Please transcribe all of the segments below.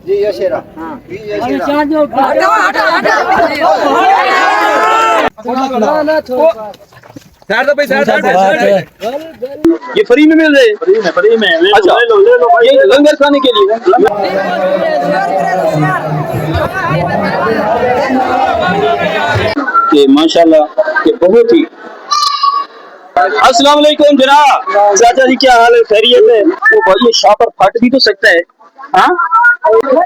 जी ये शेरा ये फ्री में मिल रहे हैं? फ्री में अच्छा ले लो ये लंगर खाने के लिए कि माशाल्लाह ये बहुत ही अस्सलाम वालेकुम जनाब चाचा जी क्या हाल है खैरियत है? तो भाई ये शॉपर फट भी तो सकता है। हाँ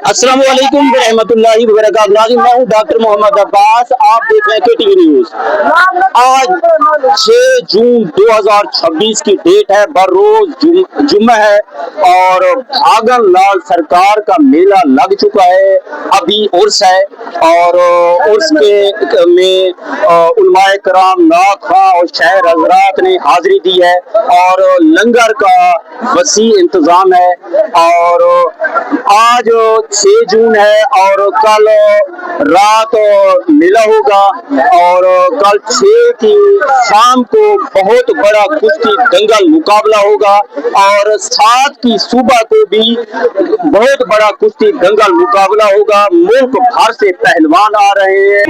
अस्सलाम वालेकुम रहमतुल्लाहि व बरकातहू। मैं हूँ डॉक्टर मोहम्मद अब्बास, आप देख रहे हैं केटीवी न्यूज। आज 6 जून 2026 की डेट है, बरोज जुम्मा है और भागन लाल सरकार का मेला लग चुका है। अभी उर्स है और उर्स के में उलमाए कराम नाखा और शहर हजरात ने हाजिरी दी है और लंगर का वसी इंतजाम है। और आज 6 जून है और कल रात मेला होगा और कल 6 की शाम को बहुत बड़ा कुश्ती दंगल मुकाबला होगा और 7 की सुबह को भी बहुत बड़ा कुश्ती दंगल मुकाबला होगा। मुल्क भर से पहलवान आ रहे हैं।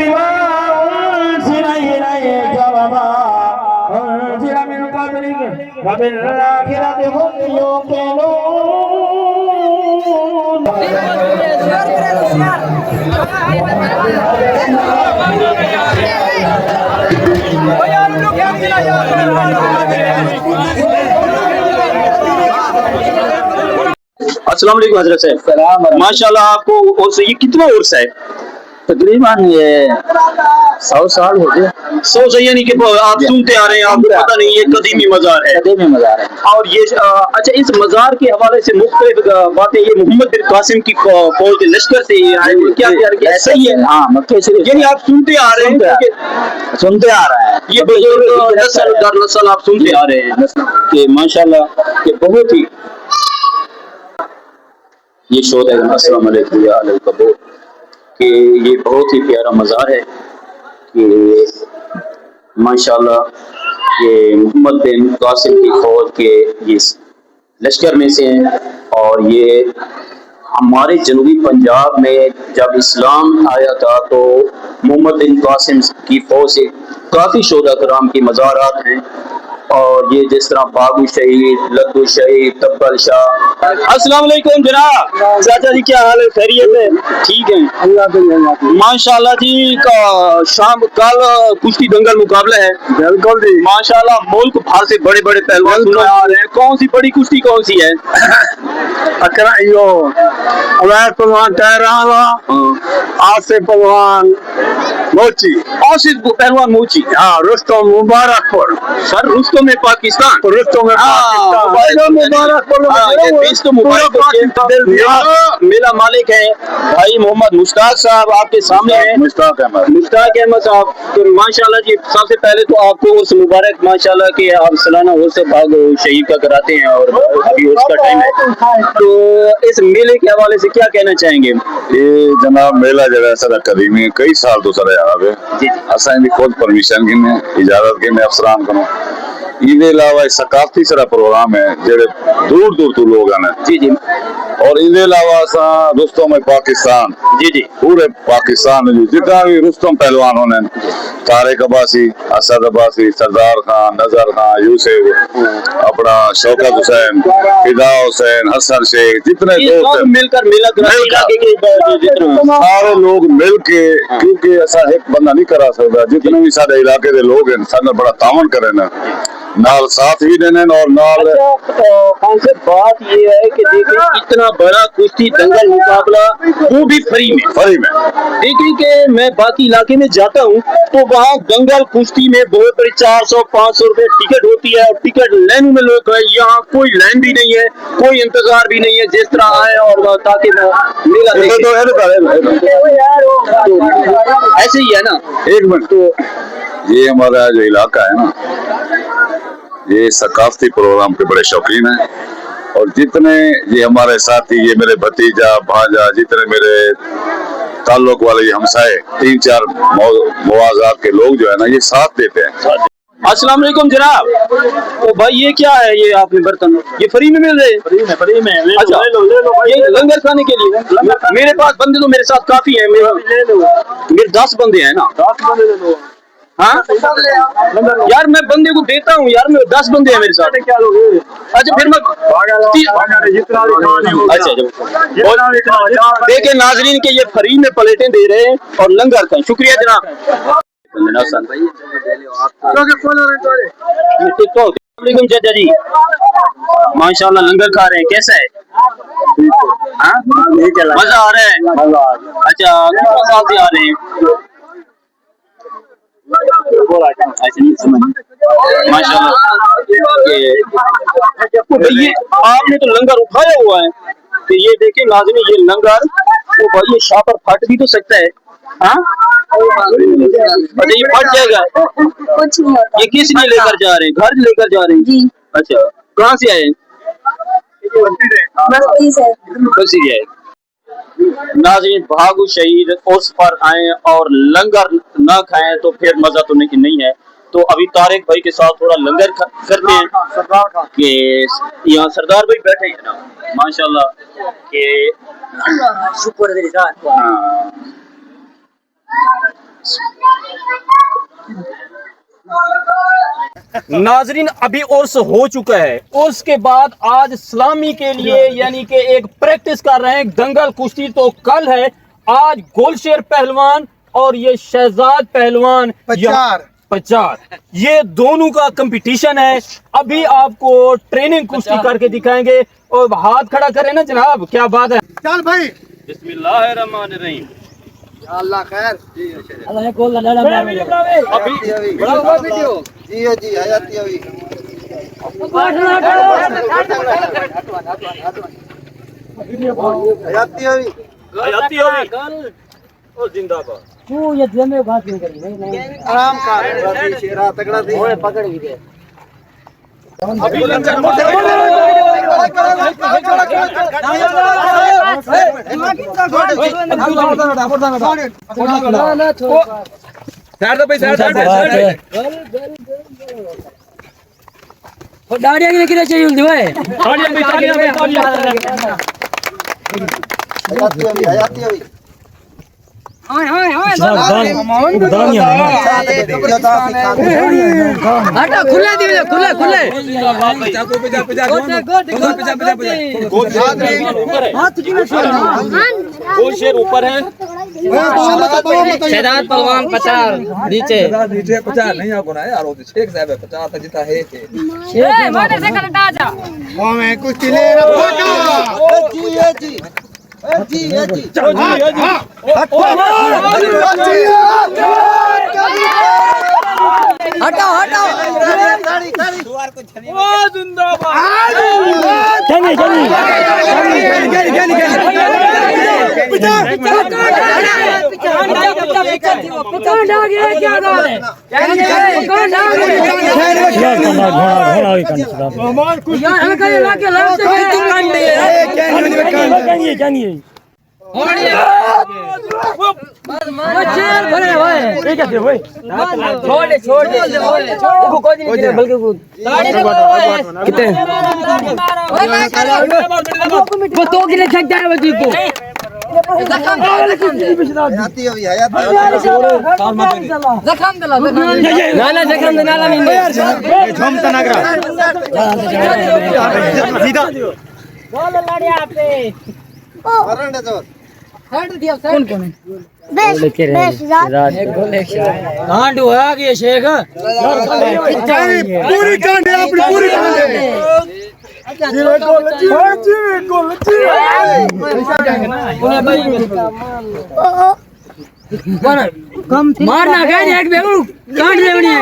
अस्सलाम वालेकुम हजरत साहब। माशाल्लाह आपको उर्स ये कितना उर्स है? तकरीबन ये 100 साल हो गए। 100 से यानी कि आप सुनते आ रहे हैं, आपको पता नहीं ये कदीमी मजार है। कदीमी मजार है और ये अच्छा इस मजार के हवाले से मुख्तलिफ बातें ये मोहम्मद बिन कासिम की फौज लश्कर से आए क्या सही है? हाँ मक्के से यानी आप सुनते आ रहे हैं सुनते आ रहा है ये बुजुर्ग नस्ल दर नस्ल आप सुनते आ रहे हैं कि माशाल्लाह ये बहुत ही ये शोध है। अस्सलाम वालेकुम या अहल कबूर कि ये बहुत ही प्यारा मज़ार है कि माशाल्लाह ये मोहम्मद बिन कासिम की फौज के ये लश्कर में से हैं और ये हमारे जनूबी पंजाब में जब इस्लाम आया था तो मोहम्मद बिन कासिम की फौज से काफ़ी शोधा कराम की मज़ारात हैं और ये जिस तरह बाबू शहीद, लद्दू शहीद, तब्बल शाह। अस्सलाम वालेकुम जनाब चाचा जी क्या हाल है खैरियत है? ठीक है माशाल्लाह जी। का शाम कल कुश्ती दंगल मुकाबला है। बिल्कुल जी माशाल्लाह मुल्क भर से बड़े बड़े पहलवान आ रहे हैं। कौन सी बड़ी कुश्ती कौन सी है? अकरा यो अवैध पहलवान तहरावा आसिफ पहलवान मोची आसिफ पहलवान मोची। हाँ रुस्तम मुबारकपुर सर रुस्तम में पाकिस्तान रुस्तम में मेला मालिक है भाई मोहम्मद मुश्ताक साहब आपके सामने है। मुश्ताक अहमद साहब तो माशाल्लाह जी सबसे पहले तो आपको उर्स मुबारक माशाल्लाह कि आप सालाना उर्स भाग शहीद का कराते हैं और अभी उर्स का टाइम है तो इस मेले के हवाले से क्या कहना चाहेंगे? ये जनाब मेला जो है सर कदीमी कई साल तो सर यार असा खुद परमिशन गिने इजाजत गिने अफसरान को इनके अलावा सकाफती सारा प्रोग्राम है जेडे दूर दूर तो लोग आने जी जी और इनके अलावा असा रुस्तम पाकिस्तान जी जी पूरे पाकिस्तान में जितना भी रुस्तम पहलवान होने तारिक अब्बासी, असद अब्बासी, सरदार खान, नजर खान, यूसुफ अपना शौकत हुसैन, फिदा हुसैन, हसन शेख जितने दोस्त मिलकर मेला सारे लोग मिल के क्योंकि ऐसा एक बंदा नहीं करा सकता जितने भी सारे इलाके के लोग हैं सारे बड़ा तावन करे ना नाल साथ भी देने और नाल खान से बात ये है कि देखिए इतना बड़ा कुश्ती दंगल मुकाबला वो भी फ्री में देखिए कि मैं बाकी इलाके में जाता हूँ तो वहाँ दंगल कुश्ती में बहुत बड़ी 400-500 रुपए टिकट होती है और टिकट लाइन में लोग है। यहाँ कोई लाइन भी नहीं है, कोई इंतजार भी नहीं है, जिस तरह आए और ताकि मेला ऐसे ही है ना। एक मिनट तो ये हमारा जो इलाका है ना ये सकाफती प्रोग्राम के बड़े शौकीन हैं और जितने ये हमारे साथी ये मेरे भतीजा भांजा जितने मेरे ताल्लुक वाले ये हमसाए 3-4 मुआजात के लोग जो है ना ये साथ देते हैं। अस्सलाम वालेकुम जनाब। तो भाई ये क्या है, ये आपने बर्तन ये फ्री में मिल रहे हैं? फ्री में अच्छा ले लो भाई। ये लंगर खाने के लिए मेरे पास बंदे तो मेरे साथ काफी है, मेरे 10 बंदे हैं ना। 10 बंदे ले लो। हाँ यार मैं बंदे को देता हूँ यार, मेरे 10 बंदे हैं मेरे साथ। क्या लोगे? अच्छा फिर मैं अच्छा देखिए नाजरीन के ये फ्री में प्लेटें दे रहे हैं और लंगर खाएं। शुक्रिया जनाब। चाचा जी माशाल्लाह लंगर खा रहे हैं, कैसा है? हाँ मजा आ रहा है। अच्छा कितने साल से आ रहे हैं? माशाल्लाह। ये आपने तो लंगर उठाया हुआ है, तो ये देखिए नाज़रीन ये लंगर तो भाई ये शाह पर फट भी तो सकता है। हाँ अच्छा ये फट जाएगा? कुछ नहीं होता। ये किस लिए लेकर जा रहे हैं? घर लेकर जा रहे हैं जी। अच्छा कहाँ से आए? बस्ती से। बस्ती से आए। नाज़रीन भागु शहीद उस पर आए और लंगर ना खाएं तो फिर मजा तो नहीं है। तो अभी तारिक भाई के साथ थोड़ा लंगर करते हैं कि यहाँ सरदार भाई बैठे हैं ना माशाल्लाह के शुक्र है। नाजरीन अभी उर्स हो चुका है, उर्स के बाद आज सलामी के लिए यानी कि एक प्रैक्टिस कर रहे हैं दंगल कुश्ती। तो कल है, आज गोलशेर पहलवान और ये शहजाद पहलवान पचार ये दोनों का कंपटीशन है। अभी आपको ट्रेनिंग कुश्ती करके दिखाएंगे। और हाथ खड़ा करें ना जनाब, क्या बात है। चल भाई बिस्मिल्लाहिर्रहमानिर्रहीम। अल्लाह खैर अल्लाह को लड़ा अभी वीडियो जी जी हयाती हुई हयाती हुई हयाती होगी और जिंदाबाद। तू ये दिन में बात नहीं करी नहीं आराम कर राती शेरा तगड़ा दी ओए पकड़ भी दे। अभी लंगर दाढ़िया की किधर चाहिए उल्टी भाई हयाती हुई हटा खुले दिए खुले खुले गोलशेर ऊपर है, शहजाद पहलवान 50 नीचे नीचे 50 नहीं आपको ना यार, वो शेख साहब है 50 तक जीता है के माने से कर जा वो मैं कुछ ले रहा जी जी जी जी चलो जी हटाओ हटाओ छोड़ दे कोई नहीं बल्कि कूद कितने वो तो गिरे छक जाए बच्ची को हयाती हुई हयाती जखम दिला ना ना जखम देना ला मिंदे झमता नगरा सीधा बोल लड़िया पे वरण दे जोर हट दिया कौन कौन है बेस कांड होया कि शेख पूरी कांडे अपनी पूरी कांडे जीवे गोल मारना गए एक बेगू काट देवनी है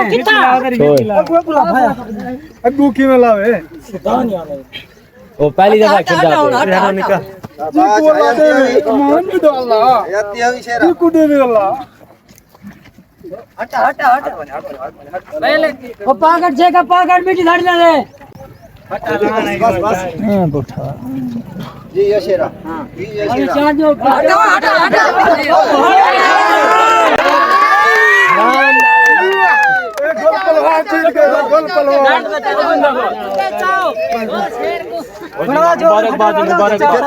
अग्गू की में लावे वो पहली दफा खेल जाते मान भी दो अल्लाह हयाती हुई शेरा कुडे भी अल्लाह हटा हटा हटा पहले वो पागड़ जेका पागड़ मिट्टी धड़ ले बस बस हां बुठा जी ये शेरा जी ये शेरा चार जो हटा हटा हटा पहलवान जीत गए गोल पहलवान मुबारकबाद मुबारकबाद।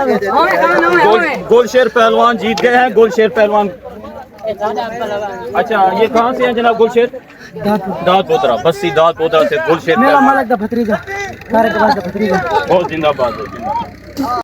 गोलशेर पहलवान जीत गए हैं। गोलशेर पहलवान, अच्छा ये कहाँ से हैं जनाब? गोलशेर दाद पोतरा, बस्सी दाद पोतरा से गोलशेर मेरा पहलवान। मालिक का भतीजा, कारक का भतीजा। बहुत जिंदाबाद है, जिंदाबाद।